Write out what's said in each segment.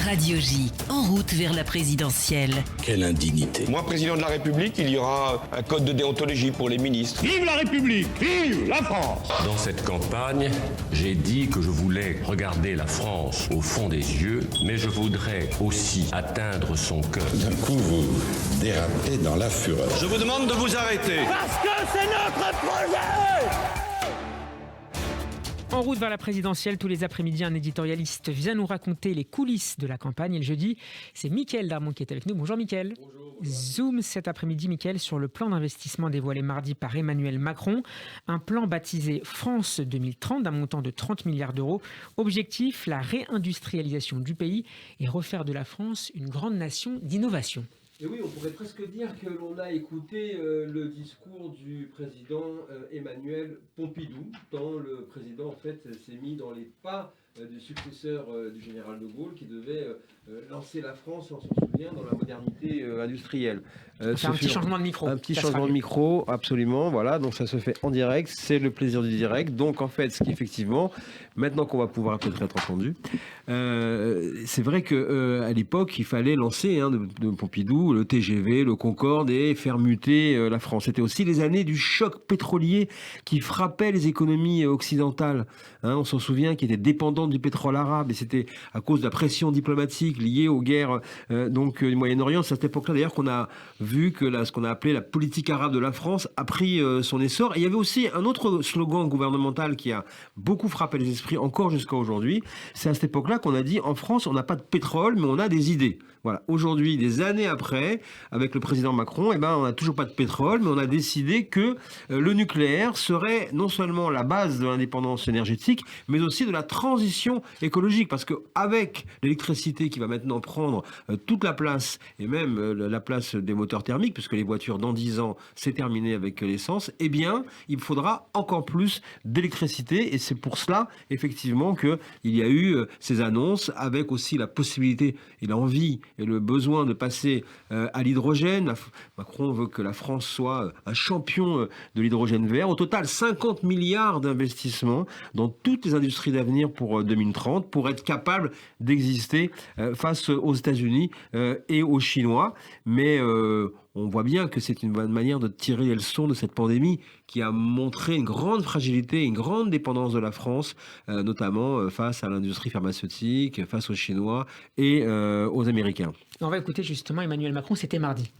Radio J, en route vers la présidentielle. Quelle indignité. Moi, président de la République, il y aura un code de déontologie pour les ministres. Vive la République! Vive la France! Dans cette campagne, j'ai dit que je voulais regarder la France au fond des yeux, mais je voudrais aussi atteindre son cœur. D'un coup, vous dérapez dans la fureur. Je vous demande de vous arrêter. Parce que c'est notre projet! En route vers la présidentielle, tous les après-midi, un éditorialiste vient nous raconter les coulisses de la campagne. Et le jeudi, c'est Mickaël Darmon qui est avec nous. Bonjour Mickaël. Bonjour. Zoom cet après-midi, Mickaël, sur le plan d'investissement dévoilé mardi par Emmanuel Macron. Un plan baptisé France 2030 d'un montant de 30 milliards d'euros. Objectif, la réindustrialisation du pays et refaire de la France une grande nation d'innovation. Et oui, on pourrait presque dire que l'on a écouté le discours du président Emmanuel Pompidou, tant le président en fait s'est mis dans les pas du successeur du général de Gaulle qui devait lancer la France, on s'en souvient, dans la modernité industrielle. C'est un petit changement de micro. Un petit changement de micro, absolument. Voilà, donc ça se fait en direct, c'est le plaisir du direct. Donc en fait, ce qui effectivement, maintenant qu'on va pouvoir peut-être être entendu, c'est vrai que à l'époque, il fallait lancer de Pompidou le TGV, le Concorde et faire muter la France. C'était aussi les années du choc pétrolier qui frappait les économies occidentales. On s'en souvient, qui étaient dépendantes du pétrole arabe, et c'était à cause de la pression diplomatique liée aux guerres du Moyen-Orient. C'est à cette époque-là d'ailleurs qu'on a vu que ce qu'on a appelé la politique arabe de la France a pris son essor. Et il y avait aussi un autre slogan gouvernemental qui a beaucoup frappé les esprits encore jusqu'à aujourd'hui. C'est à cette époque-là qu'on a dit en France, on n'a pas de pétrole, mais on a des idées. Voilà. Aujourd'hui, des années après, avec le président Macron, on n'a toujours pas de pétrole, mais on a décidé que le nucléaire serait non seulement la base de l'indépendance énergétique, mais aussi de la transition écologique. Parce qu'avec l'électricité qui va maintenant prendre toute la place, et même la place des moteurs thermiques, puisque les voitures dans 10 ans, c'est terminé avec l'essence, il faudra encore plus d'électricité. Et c'est pour cela, effectivement, qu'il y a eu ces annonces, avec aussi la possibilité et l'envie et le besoin de passer à l'hydrogène. Macron veut que la France soit un champion de l'hydrogène vert. Au total, 50 milliards d'investissements dans toutes les industries d'avenir pour 2030, pour être capable d'exister face aux États-Unis et aux Chinois. Mais on voit bien que c'est une bonne manière de tirer les leçons de cette pandémie qui a montré une grande fragilité, une grande dépendance de la France, notamment face à l'industrie pharmaceutique, face aux Chinois et aux Américains. On va écouter justement Emmanuel Macron, c'était mardi.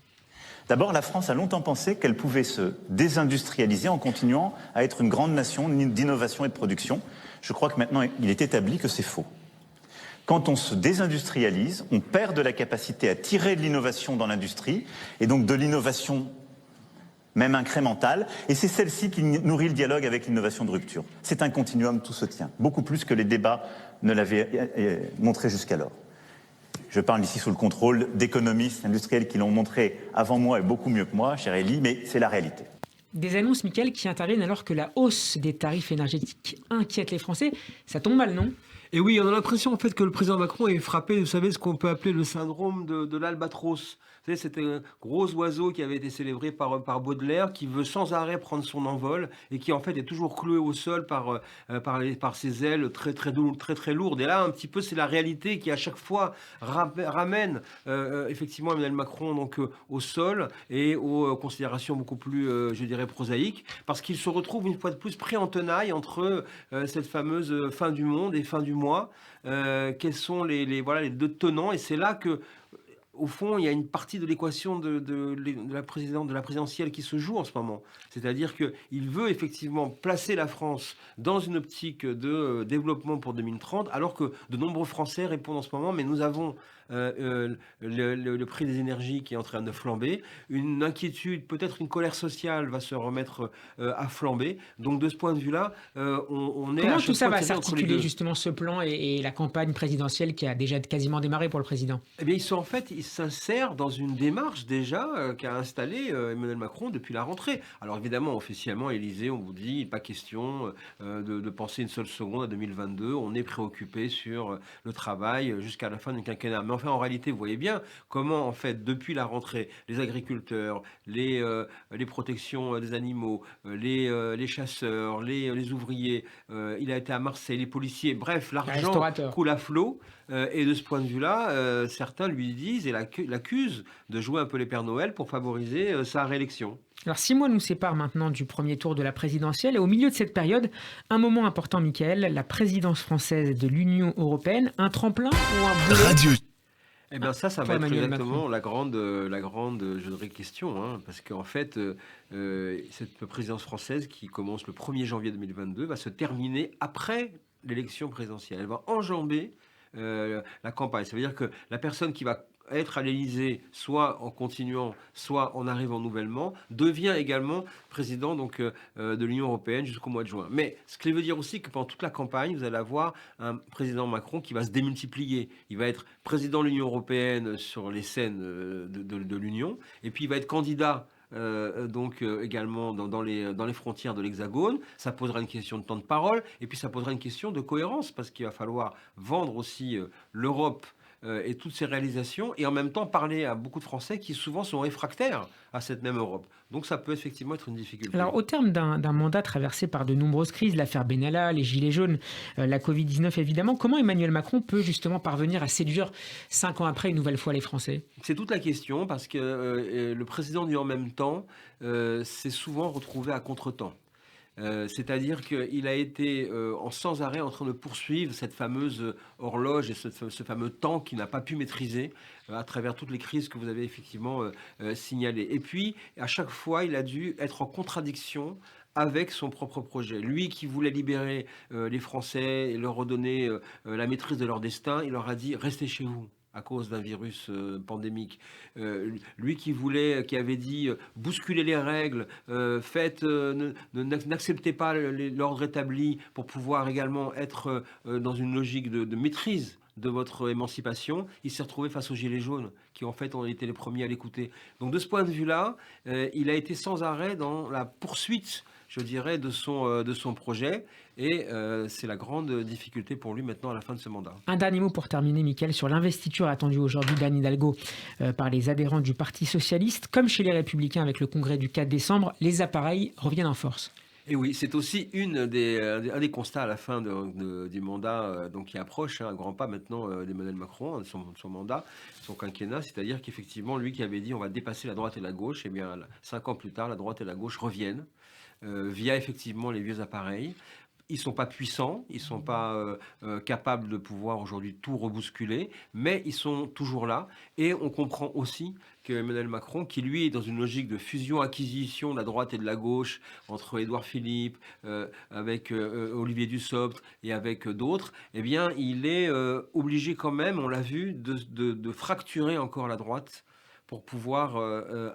D'abord, la France a longtemps pensé qu'elle pouvait se désindustrialiser en continuant à être une grande nation d'innovation et de production. Je crois que maintenant, il est établi que c'est faux. Quand on se désindustrialise, on perd de la capacité à tirer de l'innovation dans l'industrie, et donc de l'innovation même incrémentale, et c'est celle-ci qui nourrit le dialogue avec l'innovation de rupture. C'est un continuum, tout se tient, beaucoup plus que les débats ne l'avaient montré jusqu'alors. Je parle ici sous le contrôle d'économistes industriels qui l'ont montré avant moi et beaucoup mieux que moi, cher Élie, mais c'est la réalité. Des annonces, Mickaël, qui interviennent alors que la hausse des tarifs énergétiques inquiète les Français. Ça tombe mal, non ? Et oui, on a l'impression en fait que le président Macron est frappé, vous savez, ce qu'on peut appeler le syndrome de l'albatros. Vous savez, c'était un gros oiseau qui avait été célébré par Baudelaire, qui veut sans arrêt prendre son envol et qui en fait est toujours cloué au sol par ses ailes très lourdes. Et là, un petit peu, c'est la réalité qui à chaque fois ramène effectivement Emmanuel Macron donc au sol et aux considérations beaucoup plus, je dirais, prosaïques, parce qu'il se retrouve une fois de plus pris en tenaille entre cette fameuse fin du monde et fin du mois. Quels sont les deux tenants, et c'est là que au fond, il y a une partie de l'équation de la présidentielle qui se joue en ce moment. C'est-à-dire qu'il veut effectivement placer la France dans une optique de développement pour 2030, alors que de nombreux Français répondent en ce moment, mais nous avons le prix des énergies qui est en train de flamber, une inquiétude, peut-être une colère sociale va se remettre à flamber. Donc de ce point de vue-là, on est... Comment tout ça va s'articuler justement, ce plan et la campagne présidentielle qui a déjà quasiment démarré pour le président ? Eh bien, il s'insère dans une démarche déjà qu'a installée Emmanuel Macron depuis la rentrée. Alors évidemment, officiellement, à l'Élysée, on vous dit pas question de penser une seule seconde à 2022. On est préoccupé sur le travail jusqu'à la fin du quinquennat. Mais enfin, en réalité, vous voyez bien comment, en fait, depuis la rentrée, les agriculteurs, les protections des animaux, les chasseurs, les ouvriers, il a été à Marseille, les policiers, bref, l'argent coule à flot. Et de ce point de vue-là, certains lui disent et l'accusent de jouer un peu les Pères Noël pour favoriser sa réélection. Alors 6 mois nous séparent maintenant du premier tour de la présidentielle et au milieu de cette période, un moment important, Mickaël, la présidence française de l'Union européenne, un tremplin ou un boulet? Eh bien ça va être Emmanuel exactement la grande, je dirais, question, hein, parce qu'en fait, cette présidence française qui commence le 1er janvier 2022 va se terminer après l'élection présidentielle. Elle va enjamber la campagne. Ça veut dire que la personne qui va être à l'Élysée, soit en continuant, soit en arrivant nouvellement, devient également président donc, de l'Union européenne jusqu'au mois de juin. Mais ce qui veut dire aussi que pendant toute la campagne, vous allez avoir un président Macron qui va se démultiplier. Il va être président de l'Union européenne sur les scènes de l'Union, et puis il va être candidat également dans les frontières de l'Hexagone. Ça posera une question de temps de parole, et puis ça posera une question de cohérence, parce qu'il va falloir vendre aussi l'Europe et toutes ces réalisations, et en même temps parler à beaucoup de Français qui souvent sont réfractaires à cette même Europe. Donc ça peut effectivement être une difficulté. Alors au terme d'un mandat traversé par de nombreuses crises, l'affaire Benalla, les Gilets jaunes, la Covid-19 évidemment, comment Emmanuel Macron peut justement parvenir à séduire 5 ans après une nouvelle fois les Français? C'est toute la question, parce que le président du en même temps s'est souvent retrouvé à contre-temps. C'est-à-dire qu'il a été sans arrêt en train de poursuivre cette fameuse horloge et ce fameux temps qu'il n'a pas pu maîtriser à travers toutes les crises que vous avez effectivement signalées. Et puis, à chaque fois, il a dû être en contradiction avec son propre projet. Lui qui voulait libérer les Français et leur redonner la maîtrise de leur destin, il leur a dit « restez chez vous ». À cause d'un virus pandémique. Lui qui avait dit bousculer les règles, n'acceptez pas l'ordre établi pour pouvoir également être dans une logique de maîtrise de votre émancipation, il s'est retrouvé face aux Gilets jaunes, qui en fait ont été les premiers à l'écouter. Donc de ce point de vue-là, il a été sans arrêt dans la poursuite, je dirais, de son projet. Et c'est la grande difficulté pour lui maintenant à la fin de ce mandat. Un dernier mot pour terminer, Mickaël, sur l'investiture attendue aujourd'hui d'Anne Hidalgo par les adhérents du Parti socialiste. Comme chez les Républicains avec le congrès du 4 décembre, les appareils reviennent en force. Et oui, c'est aussi un des constats à la fin du mandat qui approche, un grand pas maintenant d'Emmanuel Macron, son mandat, son quinquennat, c'est-à-dire qu'effectivement, lui qui avait dit on va dépasser la droite et la gauche, eh bien 5 ans plus tard, la droite et la gauche reviennent via effectivement les vieux appareils. Ils ne sont pas puissants, ils ne sont pas capables de pouvoir aujourd'hui tout rebousculer, mais ils sont toujours là. Et on comprend aussi qu'Emmanuel Macron, qui lui est dans une logique de fusion-acquisition de la droite et de la gauche, entre Édouard Philippe, avec Olivier Dussopt et avec d'autres, eh bien, il est obligé quand même, on l'a vu, de fracturer encore la droite pour pouvoir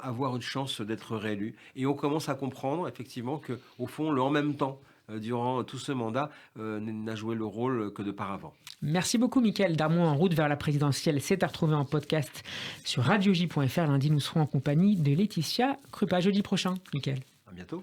avoir une chance d'être réélu. Et on commence à comprendre effectivement qu'au fond, le en même temps, durant tout ce mandat, n'a joué le rôle que de paravent. Merci beaucoup, Mickaël Darmon. En route vers la présidentielle, c'est à retrouver en podcast sur radioj.fr. Lundi, nous serons en compagnie de Laetitia Krupa. Jeudi prochain, Mickaël. À bientôt.